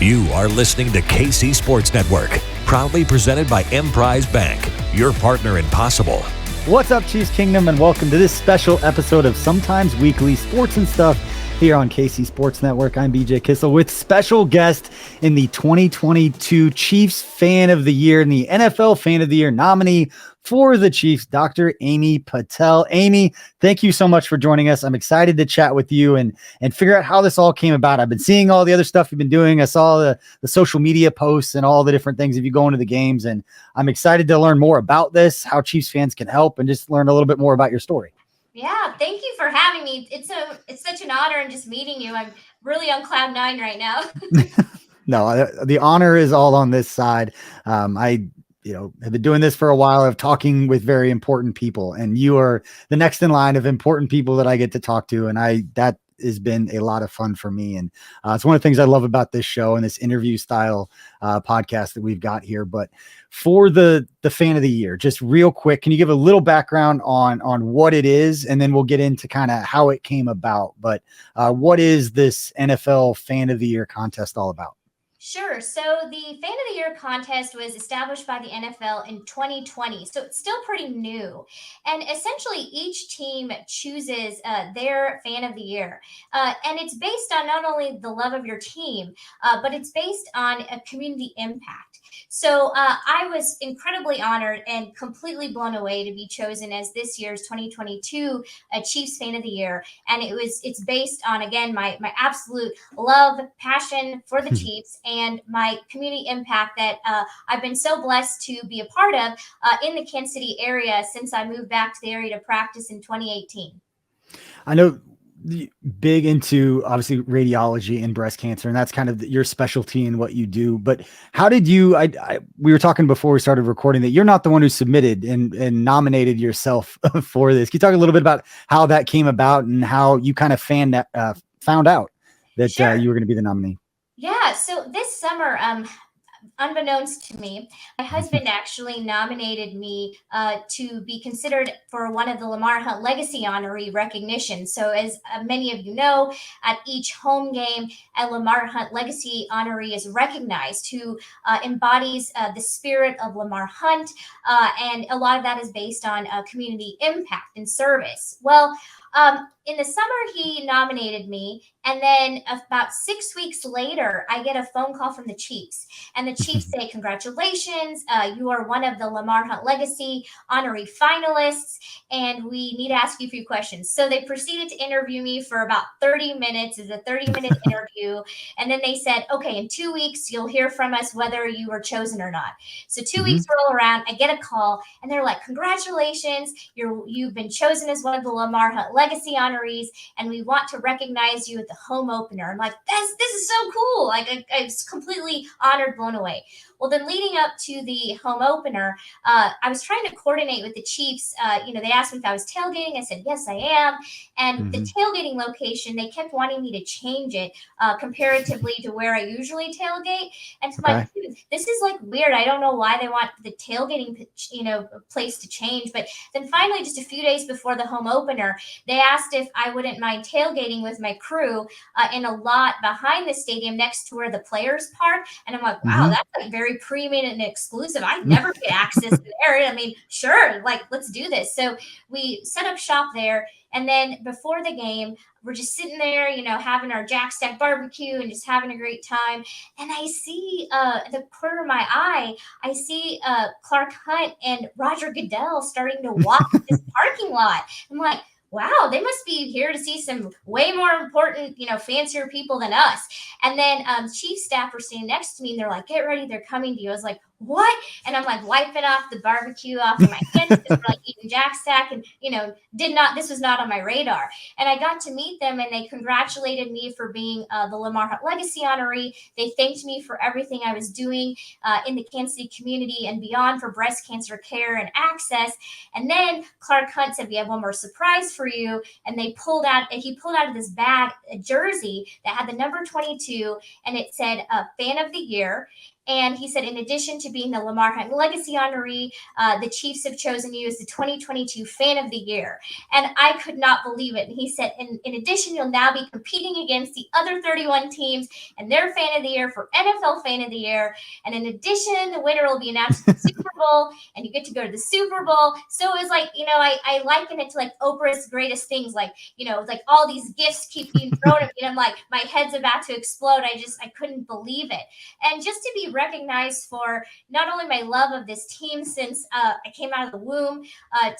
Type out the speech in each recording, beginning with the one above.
You are listening to KC Sports Network, proudly presented by Emprise Bank, your partner in possible. What's up, Chiefs Kingdom, and welcome to this special episode of Sometimes Weekly Sports and Stuff here on KC Sports Network. I'm BJ Kissel with special guest in the 2022 Chiefs Fan of the Year and the NFL Fan of the Year nominee for the Chiefs, Dr. Amy Patel. Amy, thank you so much for joining us. I'm excited to chat with you and figure out how this all came about. I've been seeing all the other stuff you've been doing. I saw the social media posts and all the different things of you going to the games, and I'm excited to learn more about this, how Chiefs fans can help, and just learn a little bit more about your story. Yeah, thank you for having me. It's such an honor and just meeting you. I'm really on cloud nine right now. No, the honor is all on this side. I have been doing this for a while of talking with very important people, and you are the next in line of important people that I get to talk to. And that has been a lot of fun for me. And it's one of the things I love about this show and this interview style podcast that we've got here. But for the Fan of the Year, just real quick, can you give a little background on what it is? And then we'll get into kind of how it came about. But what is this NFL Fan of the Year contest all about? Sure. So the Fan of the Year contest was established by the NFL in 2020. So it's still pretty new. And essentially each team chooses their Fan of the Year. And it's based on not only the love of your team, but it's based on a community impact. So I was incredibly honored and completely blown away to be chosen as this year's 2022 Chiefs Fan of the Year. And it's based on, again, my absolute love, passion for the Chiefs and my community impact that I've been so blessed to be a part of in the Kansas City area since I moved back to the area to practice in 2018. I know big into obviously radiology and breast cancer, and that's kind of your specialty in what you do. But how did you, we were talking before we started recording that you're not the one who submitted and nominated yourself for this. Can you talk a little bit about how that came about and how you kind of found out that Sure. you were going to be the nominee? Yeah. So this summer, unbeknownst to me, my husband actually nominated me to be considered for one of the Lamar Hunt Legacy Honoree recognition. So as many of you know, at each home game, a Lamar Hunt Legacy Honoree is recognized who embodies the spirit of Lamar Hunt. And a lot of that is based on community impact and service. Well, in the summer, he nominated me. And then about 6 weeks later, I get a phone call from the Chiefs. And the Chiefs say, congratulations, you are one of the Lamar Hunt Legacy Honoree finalists, and we need to ask you a few questions. So they proceeded to interview me for about 30 minutes. It's a 30-minute interview. And then they said, okay, in 2 weeks, you'll hear from us whether you were chosen or not. So 2 weeks roll around, I get a call, and they're like, congratulations, you've been chosen as one of the Lamar Hunt Legacy Honorees, and we want to recognize you at the home opener. I'm like, this is so cool. Like I was completely honored, blown away. Well, then leading up to the home opener, I was trying to coordinate with the Chiefs. They asked me if I was tailgating. I said, yes, I am. And the tailgating location, they kept wanting me to change it comparatively to where I usually tailgate. And so I'm like, dude, this is like weird. I don't know why they want the tailgating, place to change. But then finally, just a few days before the home opener, they asked if I wouldn't mind tailgating with my crew in a lot behind the stadium next to where the players park. And I'm like, wow, that's like very premium and exclusive. I never get access to there. I mean, sure, like let's do this. So we set up shop there. And then before the game, we're just sitting there, having our Jack Stack barbecue and just having a great time. And I see the corner of my eye, I see Clark Hunt and Roger Goodell starting to walk this parking lot. I'm like, wow, they must be here to see some way more important, fancier people than us. And then chief staff were standing next to me and they're like, get ready, they're coming to you. I was like, what? And I'm like wiping off the barbecue off of my hands because we're like eating Jack Stack and, this was not on my radar. And I got to meet them and they congratulated me for being the Lamar Hunt Legacy Honoree. They thanked me for everything I was doing in the Kansas City community and beyond for breast cancer care and access. And then Clark Hunt said, we have one more surprise for you. And he pulled out of this bag a jersey that had the number 22 and it said Fan of the Year. And he said, in addition to being the Lamar Hunt Legacy honoree, the Chiefs have chosen you as the 2022 Fan of the Year. And I could not believe it. And he said, in addition, you'll now be competing against the other 31 teams and their Fan of the Year for NFL Fan of the Year. And in addition, the winner will be announced at the Super Bowl, and you get to go to the Super Bowl. So it was like, I liken it to like Oprah's greatest things, like, like all these gifts keep being thrown at me. And I'm like, my head's about to explode. I couldn't believe it. And just to be recognized for not only my love of this team since I came out of the womb,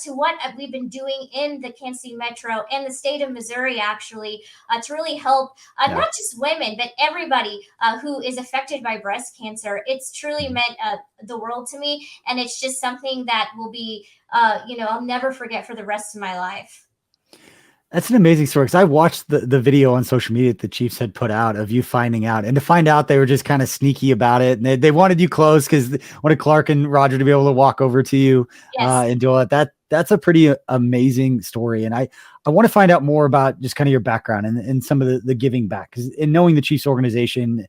to what we've been doing in the Kansas City Metro and the state of Missouri, actually, to really help not just women, but everybody who is affected by breast cancer. It's truly meant the world to me. And it's just something that will be, I'll never forget for the rest of my life. That's an amazing story, because I watched the video on social media that the Chiefs had put out of you finding out, and to find out they were just kind of sneaky about it, and they wanted you close because they wanted Clark and Roger to be able to walk over to you and do all that. That's a pretty amazing story, and I want to find out more about just kind of your background and some of the giving back, because in knowing the Chiefs organization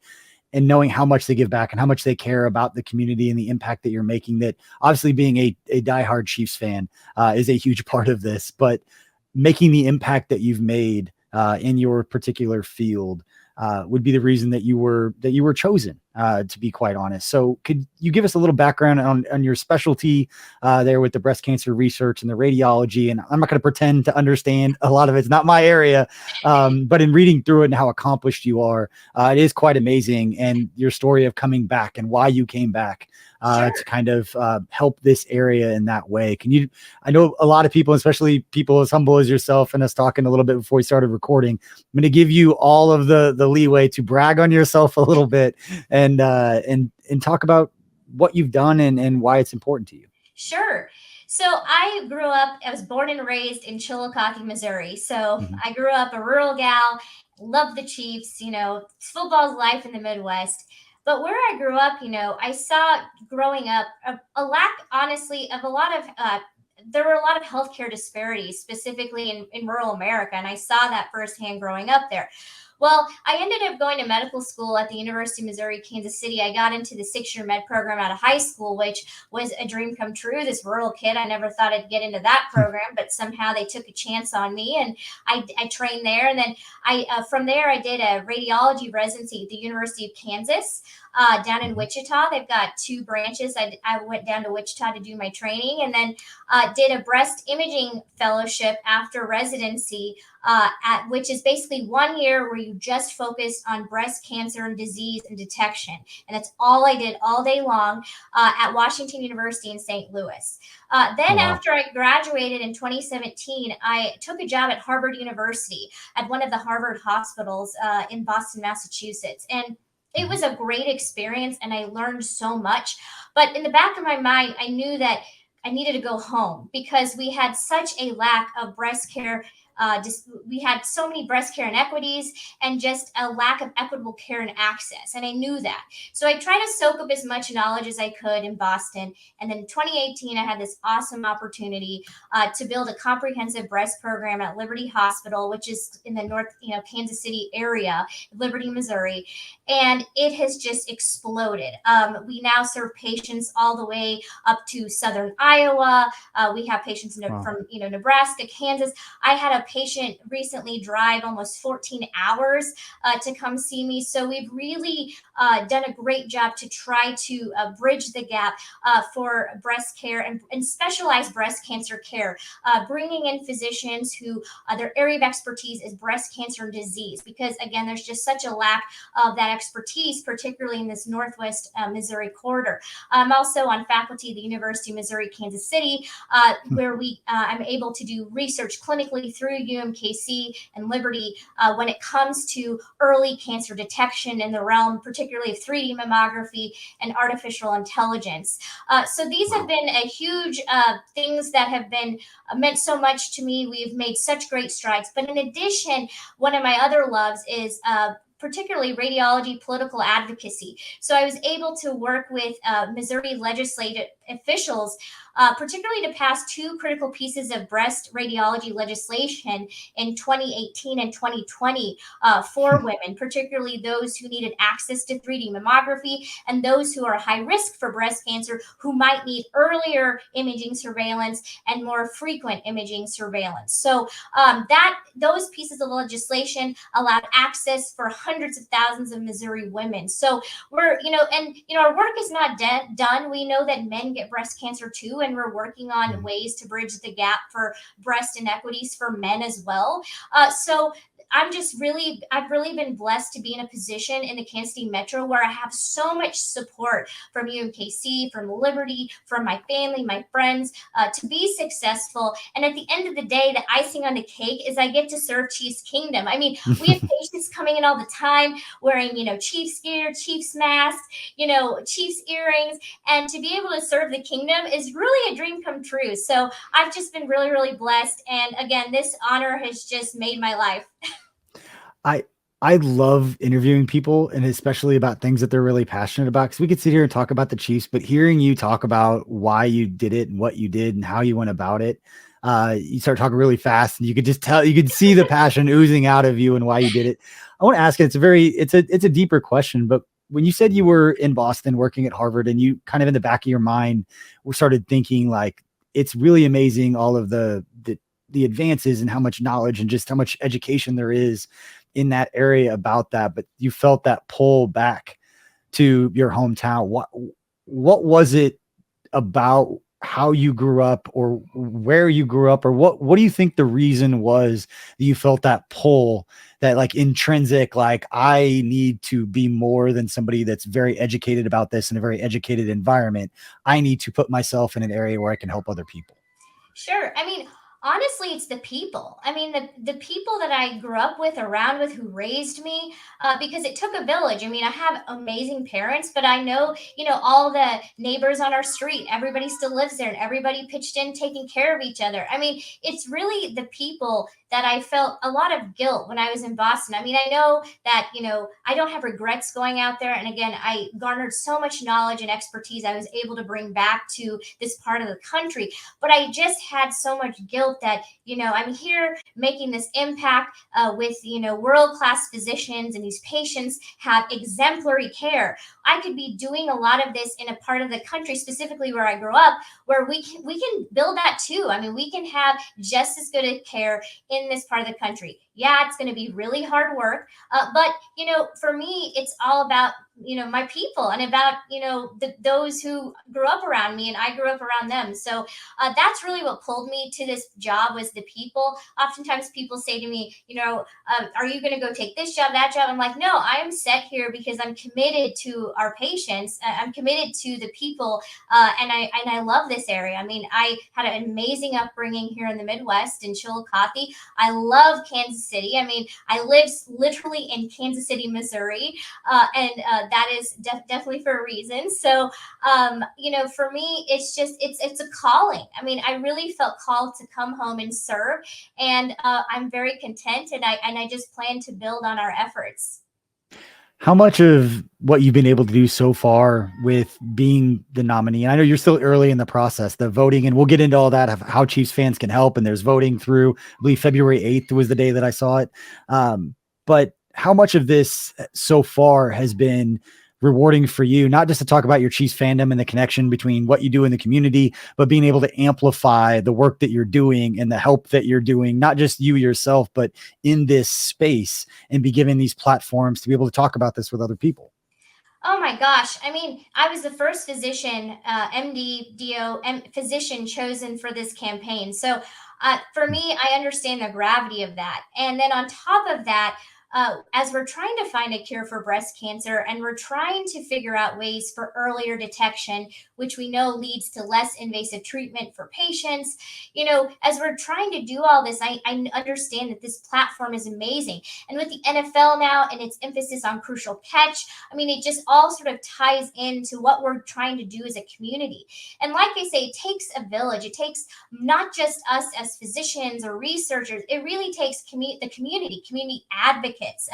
and knowing how much they give back and how much they care about the community and the impact that you're making, that obviously being a diehard Chiefs fan is a huge part of this, but making the impact that you've made in your particular field would be the reason that you were chosen, to be quite honest. So could you give us a little background on your specialty there with the breast cancer research and the radiology? And I'm not going to pretend to understand a lot of it. It's not my area. But in reading through it and how accomplished you are, it is quite amazing. And your story of coming back and why you came back to kind of help this area in that way. I know a lot of people, especially people as humble as yourself and us talking a little bit before we started recording, I'm going to give you all of the leeway to brag on yourself a little bit and talk about what you've done and why it's important to you. Sure. So I was born and raised in Chillicothe, Missouri. So I grew up a rural gal, loved the Chiefs, football's life in the Midwest. But where I grew up, I saw growing up a lack, honestly, of there were a lot of healthcare disparities, specifically in rural America. And I saw that firsthand growing up there. Well, I ended up going to medical school at the University of Missouri, Kansas City. I got into the 6-year med program out of high school, which was a dream come true. This rural kid, I never thought I'd get into that program, but somehow they took a chance on me, and I trained there. And then from there, I did a radiology residency at the University of Kansas down in Wichita. They've got 2 branches. I went down to Wichita to do my training, and then did a breast imaging fellowship after residency, which is basically 1 year where you just focus on breast cancer and disease and detection. And that's all I did all day long at Washington University in St. Louis. After I graduated in 2017, I took a job at Harvard University at one of the Harvard hospitals in Boston, Massachusetts. And it was a great experience, and I learned so much. But in the back of my mind, I knew that I needed to go home because we had such a lack of breast care. We had so many breast care inequities and just a lack of equitable care and access. And I knew that. So I tried to soak up as much knowledge as I could in Boston. And then in 2018, I had this awesome opportunity to build a comprehensive breast program at Liberty Hospital, which is in the North, Kansas City area, Liberty, Missouri. And it has just exploded. We now serve patients all the way up to Southern Iowa. We have patients from Nebraska, Kansas. I had a patient recently drive almost 14 hours to come see me. So we've really done a great job to try to bridge the gap for breast care and specialized breast cancer care, bringing in physicians who their area of expertise is breast cancer and disease, because again, there's just such a lack of that expertise, particularly in this Northwest Missouri corridor. I'm also on faculty at the University of Missouri, Kansas City, where I'm able to do research clinically through UMKC and Liberty when it comes to early cancer detection in the realm, particularly of 3D mammography and artificial intelligence. So these have been a huge things that have been meant so much to me. We've made such great strides. But in addition, one of my other loves is particularly radiology political advocacy. So I was able to work with Missouri legislative officials particularly to pass two critical pieces of breast radiology legislation in 2018 and 2020 for women, particularly those who needed access to 3D mammography and those who are high risk for breast cancer who might need earlier imaging surveillance and more frequent imaging surveillance. So that those pieces of legislation allowed access for hundreds of thousands of Missouri women. So we're, our work is not done. We know that men get breast cancer too, and we're working on ways to bridge the gap for breast inequities for men as well. So I've really been blessed to be in a position in the Kansas City Metro where I have so much support from UMKC, from Liberty, from my family, my friends, to be successful. And at the end of the day, the icing on the cake is I get to serve Chiefs Kingdom. I mean, we have patients coming in all the time wearing, Chiefs gear, Chiefs masks, Chiefs earrings, and to be able to serve the kingdom is really a dream come true. So I've just been really, really blessed. And again, this honor has just made my life. I love interviewing people, and especially about things that they're really passionate about, because we could sit here and talk about the Chiefs, but hearing you talk about why you did it and what you did and how you went about it, you start talking really fast, and you could just tell, you could see the passion oozing out of you and why you did it. I want to ask it. It's a deeper question, but when you said you were in Boston working at Harvard, and you kind of in the back of your mind we started thinking like, it's really amazing all of the advances and how much knowledge and just how much education there is in that area about that, but you felt that pull back to your hometown. What was it about how you grew up or where you grew up, or what do you think the reason was that you felt that pull, that like intrinsic, like I need to be more than somebody that's very educated about this in a very educated environment. I need to put myself in an area where I can help other people. Sure. I mean, honestly, it's the people. I mean, the people that I grew up with, around with, who raised me, because it took a village. I mean, I have amazing parents, but I know, all the neighbors on our street, everybody still lives there, and everybody pitched in taking care of each other. I mean, it's really the people that I felt a lot of guilt when I was in Boston. I mean, I know that, I don't have regrets going out there. And again, I garnered so much knowledge and expertise I was able to bring back to this part of the country. But I just had so much guilt that, I'm here making this impact with, world-class physicians, and these patients have exemplary care. I could be doing a lot of this in a part of the country, specifically where I grew up, where we can build that too. I mean, we can have just as good a care in this part of the country. Yeah, it's going to be really hard work, but for me, it's all about my people, and about those who grew up around me, and I grew up around them. So that's really what pulled me to this job, was the people. Oftentimes, people say to me, are you going to go take this job, that job? I'm like, no, I am set here because I'm committed to our patients. I'm committed to the people, and I love this area. I mean, I had an amazing upbringing here in the Midwest in Chillicothe. I love Kansas City. I mean, I live literally in Kansas City, Missouri, and that is definitely for a reason. So, for me, it's a calling. I mean, I really felt called to come home and serve, and I'm very content, and I just plan to build on our efforts. How much of what you've been able to do so far with being the nominee, and I know you're still early in the process, the voting, and we'll get into all that, of how Chiefs fans can help, and there's voting through, I believe February 8th was the day that I saw it. But how much of this so far has been rewarding for you, not just to talk about your Chiefs fandom and the connection between what you do in the community, but being able to amplify the work that you're doing and the help that you're doing, not just you yourself, but in this space, and be given these platforms to be able to talk about this with other people? Oh my gosh. I mean, I was the first physician, physician chosen for this campaign. So for me, I understand the gravity of that. And then on top of that, as we're trying to find a cure for breast cancer, and we're trying to figure out ways for earlier detection, which we know leads to less invasive treatment for patients, as we're trying to do all this, I understand that this platform is amazing. And with the NFL now and its emphasis on crucial catch, I mean, it just all sort of ties into what we're trying to do as a community. And like I say, it takes a village. It takes not just us as physicians or researchers. It really takes the community advocates, advocates.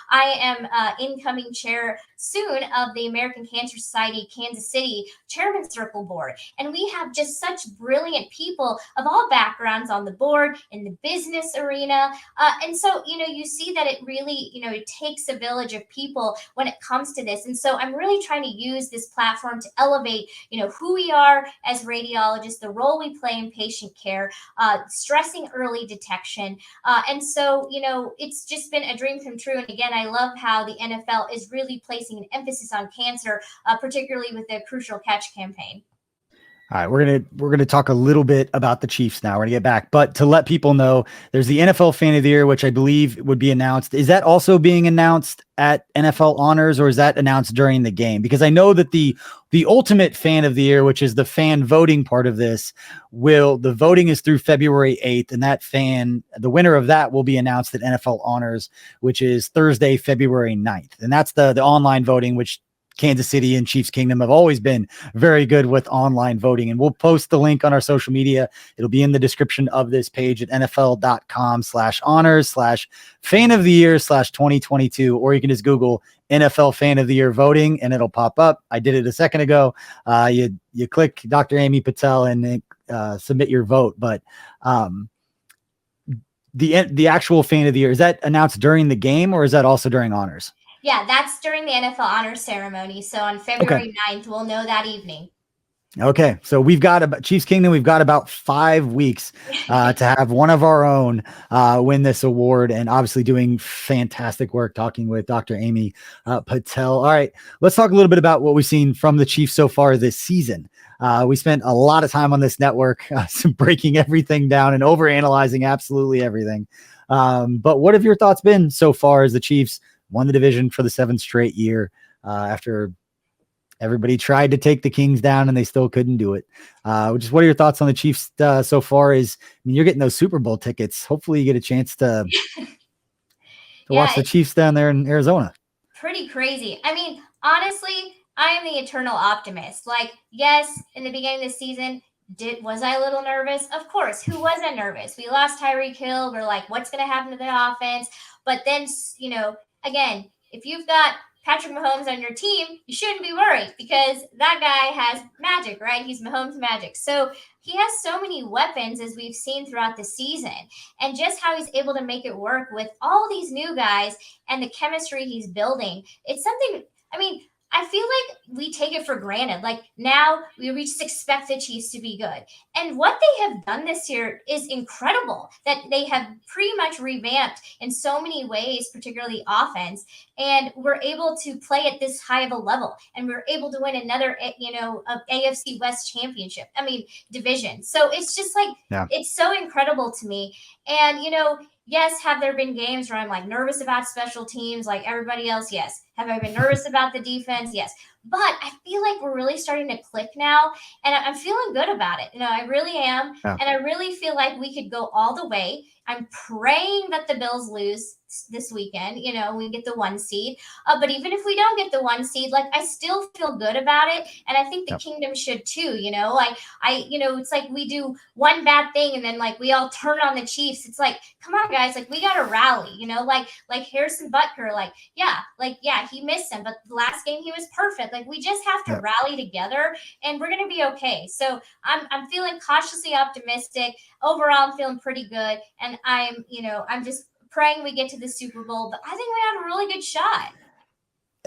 I am incoming chair soon of the American Cancer Society Kansas City Chairman Circle Board. And we have just such brilliant people of all backgrounds on the board, in the business arena. And so, you see that it really, it takes a village of people when it comes to this. And so I'm really trying to use this platform to elevate, who we are as radiologists, the role we play in patient care, stressing early detection. And so, it's just been a dream come true. And again, I love how the NFL is really placing an emphasis on cancer, particularly with the Crucial Catch campaign. All right, we're gonna talk a little bit about the Chiefs now. We're gonna get back, but to let people know, there's the NFL Fan of the Year, which I believe would be announced. Is that also being announced at NFL Honors, or is that announced during the game? Because I know that the ultimate Fan of the Year, which is the fan voting part of this, the voting is through February 8th, and the winner of that will be announced at NFL Honors, which is Thursday, February 9th, and that's the online voting, which Kansas City and Chiefs Kingdom have always been very good with online voting. And we'll post the link on our social media. It'll be in the description of this page at NFL.com/honors/fan of the year/2022, or you can just Google NFL Fan of the Year voting and it'll pop up. I did it a second ago. You click Dr. Amy Patel and submit your vote. But the actual Fan of the Year, is that announced during the game or is that also during honors? Yeah, that's during the NFL honors ceremony. So on February 9th, we'll know that evening. Okay, so we've got Chiefs Kingdom. We've got about 5 weeks to have one of our own win this award, and obviously doing fantastic work talking with Dr. Amy Patel. All right, let's talk a little bit about what we've seen from the Chiefs so far this season. We spent a lot of time on this network breaking everything down and overanalyzing absolutely everything. But what have your thoughts been so far as the Chiefs won the division for the 7th straight year after everybody tried to take the Kings down and they still couldn't do it? What are your thoughts on the Chiefs so far? You're getting those Super Bowl tickets. Hopefully you get a chance to watch the Chiefs down there in Arizona. Pretty crazy. Honestly, I am the eternal optimist. Yes, in the beginning of the season, was I a little nervous? Of course. Who wasn't nervous? We lost Tyreek Hill. We're like, what's going to happen to the offense? But then, again, if you've got Patrick Mahomes on your team, you shouldn't be worried because that guy has magic, right? He's Mahomes magic. So he has so many weapons, as we've seen throughout the season, and just how he's able to make it work with all these new guys and the chemistry he's building. It's something, I feel like we take it for granted. Now we just expect the Chiefs to be good. And what they have done this year is incredible, that they have pretty much revamped in so many ways, particularly offense. And we're able to play at this high of a level. And we're able to win another, AFC West championship, division. So it's just It's so incredible to me. And, yes, have there been games where I'm nervous about special teams like everybody else? Yes. Have I been nervous about the defense? Yes. But I feel like we're really starting to click now, and I'm feeling good about it. I really am. Yeah. And I really feel like we could go all the way. I'm praying that the Bills lose this weekend. We get the 1 seed. But even if we don't get the 1 seed, I still feel good about it. And I think the Kingdom should too. It's like we do one bad thing and then we all turn on the Chiefs. It's come on, guys, we got to rally. Harrison Butker, he missed him, but the last game he was perfect. We just have to rally together, and we're gonna be okay. So I'm feeling cautiously optimistic. Overall, I'm feeling pretty good, and I'm just praying we get to the Super Bowl. But I think we have a really good shot.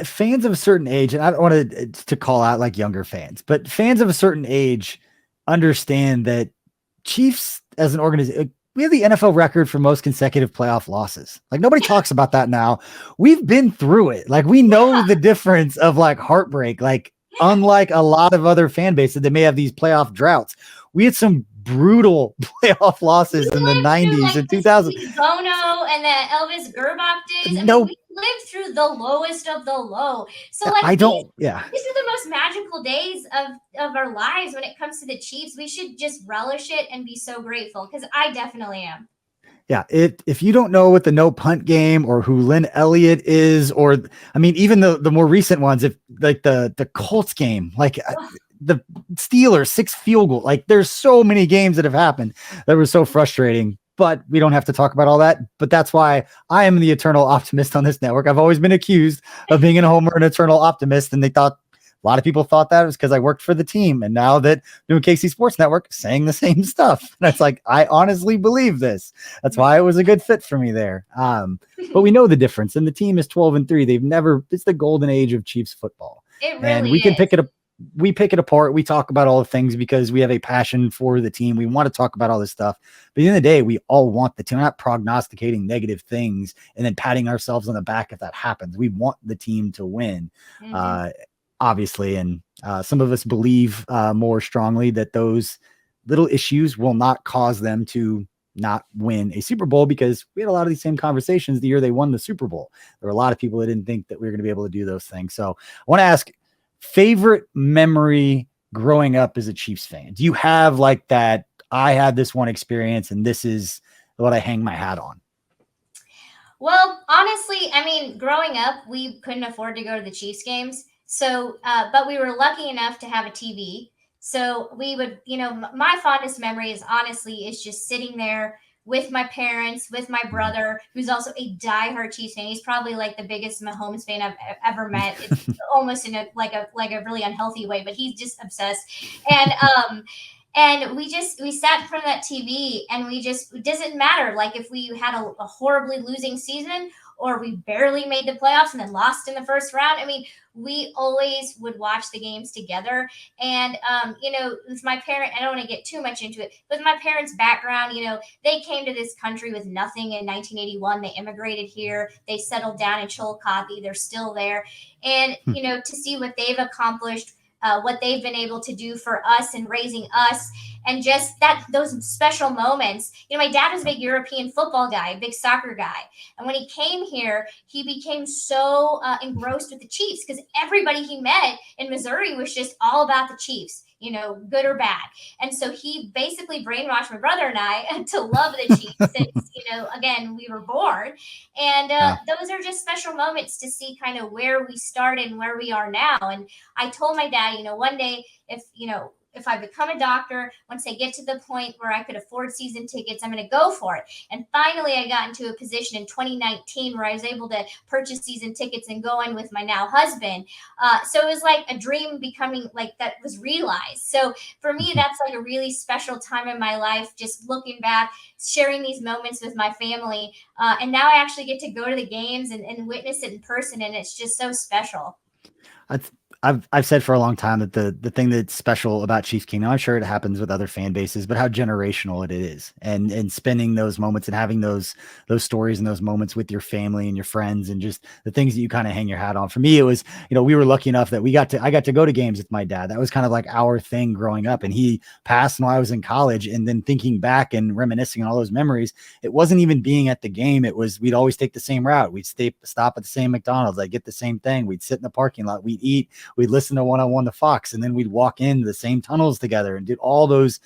Fans of a certain age, and I don't want to call out younger fans, but fans of a certain age understand that Chiefs as an organization, we have the NFL record for most consecutive playoff losses. Nobody talks about that now. We've been through it. We know the difference of heartbreak. Unlike a lot of other fan bases that may have these playoff droughts, we had some brutal playoff losses in the 90s and 2000s. Bono and the Elvis Gerbach days. We lived through the lowest of the low. So these are the most magical days of our lives when it comes to the Chiefs. We should just relish it and be so grateful, because I definitely am. Yeah, if you don't know what the no punt game or who Lynn Elliott is, or even the more recent ones, if the Colts game, the Steelers 6 field goal, there's so many games that have happened that were so frustrating. but we don't have to talk about all that. But that's why I am the eternal optimist on this network. I've always been accused of being a homer and eternal optimist, and a lot of people thought that it was because I worked for the team. And now that doing KC Sports Network, saying the same stuff. And it's like, I honestly believe this. That's why it was a good fit for me there. But we know the difference. And the team is 12-3. It's the golden age of Chiefs football. It really and we is. can pick it up. We pick it apart. We talk about all the things because we have a passion for the team. We want to talk about all this stuff. But at the end of the day, we all want the team. We're not prognosticating negative things and then patting ourselves on the back if that happens. We want the team to win. Obviously, and some of us believe more strongly that those little issues will not cause them to not win a Super Bowl, because we had a lot of these same conversations the year they won the Super Bowl. There were a lot of people that didn't think that we were going to be able to do those things. So I want to ask, favorite memory growing up as a Chiefs fan? Do you have like that, I had this one experience and this is what I hang my hat on? Well, honestly, I mean, growing up, we couldn't afford to go to the Chiefs games. So, but we were lucky enough to have a TV. So we would, my fondest memory is just sitting there with my parents, with my brother, who's also a diehard Chiefs fan. He's probably like the biggest Mahomes fan I've ever met. It's almost in a really unhealthy way, but he's just obsessed. And we sat in front of that TV, and it doesn't matter. Like if we had a horribly losing season, or we barely made the playoffs and then lost in the first round. I mean, we always would watch the games together. And, with my parent, I don't want to get too much into it, but my parents' background, they came to this country with nothing in 1981. They immigrated here. They settled down in Chillicothe. They're still there. And, to see what they've accomplished, what they've been able to do for us and raising us, and just those special moments. My dad was a big European football guy, a big soccer guy. And when he came here, he became so engrossed with the Chiefs, because everybody he met in Missouri was just all about the Chiefs, good or bad. And so he basically brainwashed my brother and I to love the Chiefs since, again, we were born. And those are just special moments to see kind of where we started and where we are now. And I told my dad, one day, if I become a doctor, once I get to the point where I could afford season tickets, I'm going to go for it. And finally, I got into a position in 2019 where I was able to purchase season tickets and go in with my now husband. So it was like a dream becoming like that was realized. So for me, that's like a really special time in my life, just looking back, sharing these moments with my family. And now I actually get to go to the games and witness it in person. And it's just so special. I've said for a long time that the thing that's special about Chiefs Kingdom, I'm sure it happens with other fan bases, but how generational it is, and spending those moments and having those stories and those moments with your family and your friends, and just the things that you kind of hang your hat on. For me, it was, we were lucky enough that I got to go to games with my dad. That was kind of like our thing growing up, and he passed when I was in college. And then thinking back and reminiscing on all those memories, it wasn't even being at the game. It was, we'd always take the same route. We'd stop at the same McDonald's. I'd get the same thing. We'd sit in the parking lot. We'd eat. We'd listen to one-on-one to Fox, and then we'd walk into the same tunnels together and did all those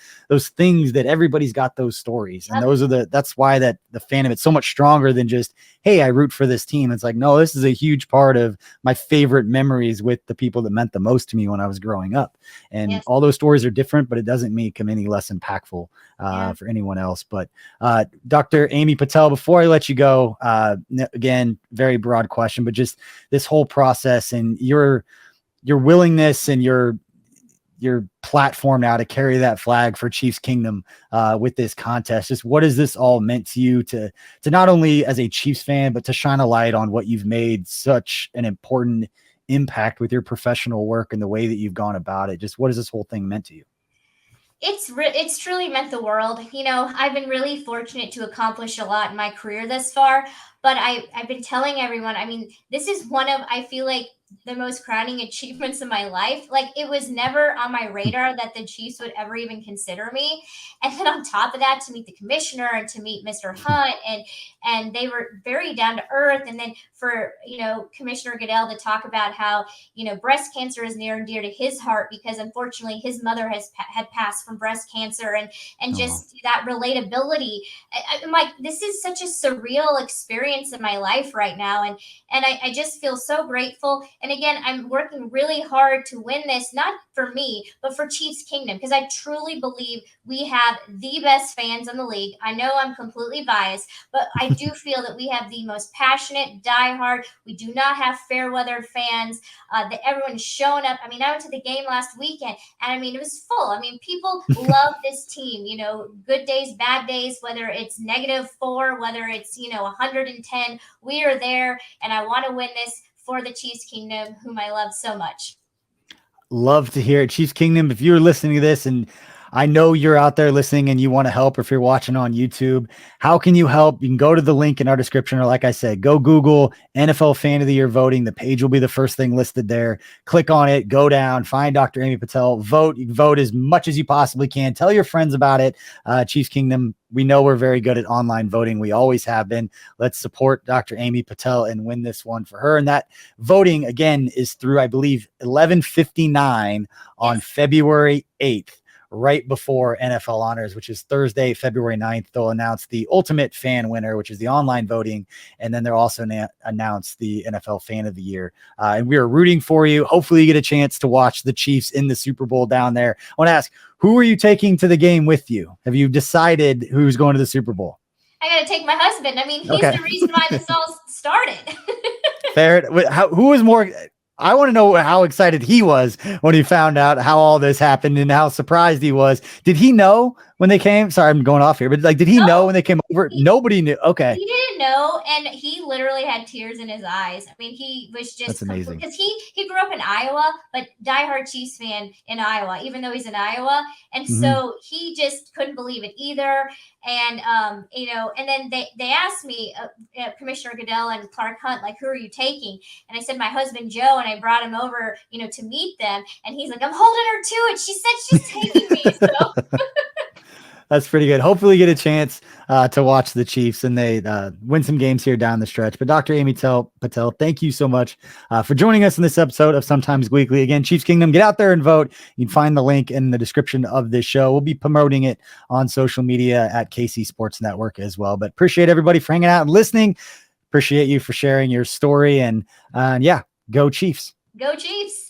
things that everybody's got those stories. And that's why that the fandom, it's so much stronger than just, hey, I root for this team. It's like, no, this is a huge part of my favorite memories with the people that meant the most to me when I was growing up. And all those stories are different, but it doesn't make them any less impactful for anyone else. But Dr. Amy Patel, before I let you go, again, very broad question, but just this whole process and your willingness and your platform now to carry that flag for Chiefs Kingdom with this contest. Just what has this all meant to you to not only as a Chiefs fan, but to shine a light on what you've made such an important impact with your professional work and the way that you've gone about it? Just what has this whole thing meant to you? It's truly meant the world. I've been really fortunate to accomplish a lot in my career thus far, but I've been telling everyone, I mean, this is one of, I feel like, the most crowning achievements of my life. Like, it was never on my radar that the Chiefs would ever even consider me. And then on top of that, to meet the commissioner and to meet Mr. Hunt, and they were very down to earth. And then for, Commissioner Goodell to talk about how, breast cancer is near and dear to his heart, because unfortunately his mother had passed from breast cancer, and just that relatability. I'm like, this is such a surreal experience in my life right now. And I just feel so grateful. And again, I'm working really hard to win this, not for me, but for Chiefs Kingdom, because I truly believe we have the best fans in the league. I know I'm completely biased, but I do feel that we have the most passionate, diehard. We do not have fair weathered fans. That everyone's showing up. I mean, I went to the game last weekend, and I mean, it was full. I mean, people love this team. You know, good days, bad days, whether it's -4, whether it's 110, we are there, and I want to win this for the Chiefs Kingdom, whom I love so much. Love to hear it. Chiefs Kingdom, if you're listening to this, and I know you're out there listening and you want to help, or if you're watching on YouTube, how can you help? You can go to the link in our description, or like I said, go Google NFL Fan of the Year voting. The page will be the first thing listed there. Click on it, go down, find Dr. Amy Patel, vote. You can vote as much as you possibly can. Tell your friends about it. Chiefs Kingdom, we know we're very good at online voting. We always have been. Let's support Dr. Amy Patel and win this one for her. And that voting, again, is through, I believe, 11:59 on February 8th. Right before NFL Honors, which is Thursday, February 9th. They'll announce the ultimate fan winner, which is the online voting. And then they'll also announce the NFL Fan of the Year. And we are rooting for you. Hopefully you get a chance to watch the Chiefs in the Super Bowl down there. I want to ask, who are you taking to the game with you? Have you decided who's going to the Super Bowl? I got to take my husband. I mean, he's the reason why this all started. Fair. Who was more... I want to know how excited he was when he found out how all this happened and how surprised he was. Did he know when they came? Sorry, I'm going off here, but did he know when they came over? Nobody knew. Okay. He didn't know. And he literally had tears in his eyes. I mean, he was just, that's amazing, because he grew up in Iowa, but diehard Chiefs fan in Iowa, even though he's in Iowa. And so he just couldn't believe it either. And, and then they asked me, Commissioner Goodell and Clark Hunt, like, who are you taking? And I said, my husband, Joe, and I brought him over, to meet them. And he's like, I'm holding her to it. She said she's taking me. So that's pretty good. Hopefully you get a chance to watch the Chiefs and they win some games here down the stretch. But Dr. Amy Patel, thank you so much for joining us in this episode of Sometimes Weekly. Again, Chiefs Kingdom, get out there and vote. You can find the link in the description of this show. We'll be promoting it on social media at KC Sports Network as well. But appreciate everybody for hanging out and listening. Appreciate you for sharing your story. And yeah, go Chiefs. Go Chiefs.